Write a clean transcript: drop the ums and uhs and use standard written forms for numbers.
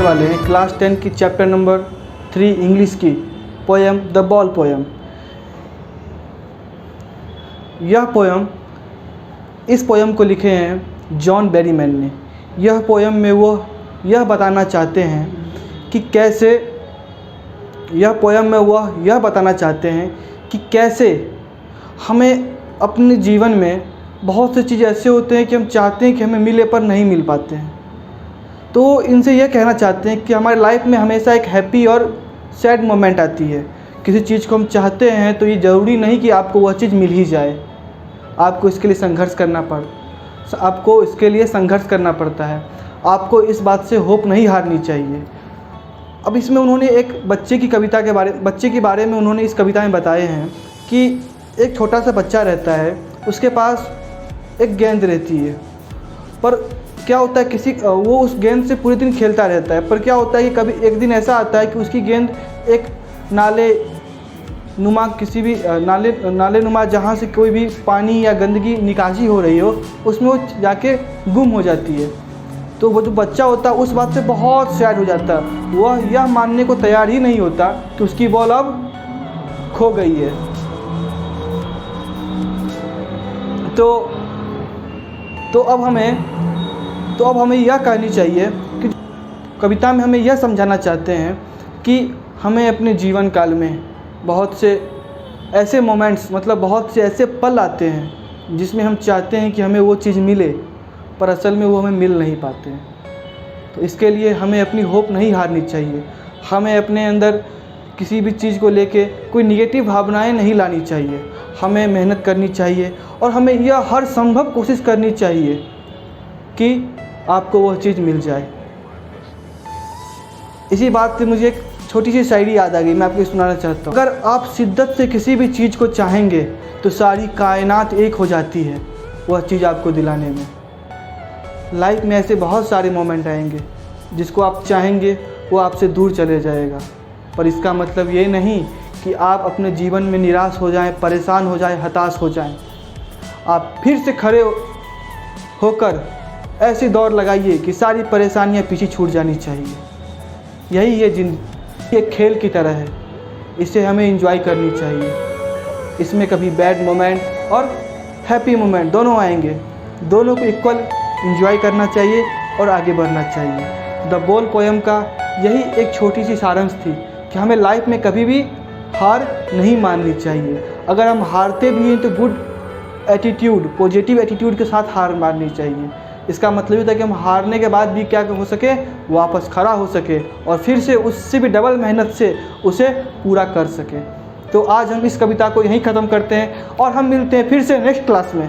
पढ़ने वाले हैं क्लास 10 की चैप्टर नंबर 3 इंग्लिश की पोएम द बॉल पोएम। इस पोएम को लिखे हैं जॉन बेरीमैन ने। यह पोएम में वो यह बताना चाहते हैं कि कैसे हमें अपने जीवन में बहुत से चीज़ ऐसे होते हैं कि हम चाहते हैं कि हमें मिले पर नहीं मिल पाते हैं। तो इनसे यह कहना चाहते हैं कि हमारे लाइफ में हमेशा एक हैप्पी और सैड मोमेंट आती है। किसी चीज़ को हम चाहते हैं तो ये ज़रूरी नहीं कि आपको वह चीज़ मिल ही जाए, आपको इसके लिए संघर्ष करना पड़ता है। आपको इस बात से होप नहीं हारनी चाहिए। अब इसमें उन्होंने एक बच्चे के बारे में उन्होंने इस कविता में बताए हैं कि एक छोटा सा बच्चा रहता है, उसके पास एक गेंद रहती है, पर क्या होता है वो उस गेंद से पूरे दिन खेलता रहता है, पर क्या होता है कि कभी एक दिन ऐसा आता है कि उसकी गेंद एक नाले नुमा जहाँ से कोई भी पानी या गंदगी निकासी हो रही हो, उसमें वो जाके गुम हो जाती है। तो वो जो बच्चा होता है उस बात से बहुत सैड हो जाता है। वह यह मानने को तैयार ही नहीं होता कि उसकी बॉल अब खो गई है। तो अब हमें यह कहनी चाहिए कि कविता में हमें यह समझाना चाहते हैं कि हमें अपने जीवन काल में बहुत से ऐसे मोमेंट्स, मतलब बहुत से ऐसे पल आते हैं जिसमें हम चाहते हैं कि हमें वो चीज़ मिले, पर असल में वो हमें मिल नहीं पाते हैं। तो इसके लिए हमें अपनी होप नहीं हारनी चाहिए। हमें अपने अंदर किसी भी चीज़ को लेके कोई निगेटिव भावनाएं नहीं लानी चाहिए। हमें मेहनत करनी चाहिए और हमें यह हर संभव कोशिश करनी चाहिए कि आपको वह चीज़ मिल जाए। इसी बात से मुझे एक छोटी सी शायरी याद आ गई, मैं आपको सुनाना चाहता हूँ। अगर आप शिद्दत से किसी भी चीज़ को चाहेंगे तो सारी कायनात एक हो जाती है वह चीज़ आपको दिलाने में। लाइफ में ऐसे बहुत सारे मोमेंट आएंगे जिसको आप चाहेंगे वो आपसे दूर चले जाएगा, पर इसका मतलब ये नहीं कि आप अपने जीवन में निराश हो जाएं, परेशान हो जाएं, हताश हो जाएं। आप फिर से खड़े होकर ऐसी दौड़ लगाइए कि सारी परेशानियां पीछे छूट जानी चाहिए। यही है जिंदगी, एक खेल की तरह है, इसे हमें एंजॉय करनी चाहिए। इसमें कभी बैड मोमेंट और हैप्पी मोमेंट दोनों आएंगे, दोनों को इक्वल एंजॉय करना चाहिए और आगे बढ़ना चाहिए। द बॉल पोएम का यही एक छोटी सी सारांश थी कि हमें लाइफ में कभी भी हार नहीं माननी चाहिए। अगर हम हारते भी हैं तो गुड एटीट्यूड, पॉजिटिव एटीट्यूड के साथ हार माननी चाहिए। इसका मतलब ये था कि हम हारने के बाद भी क्या हो सके, वापस खड़ा हो सके और फिर से उससे भी डबल मेहनत से उसे पूरा कर सके। तो आज हम इस कविता को यहीं ख़त्म करते हैं और हम मिलते हैं फिर से नेक्स्ट क्लास में।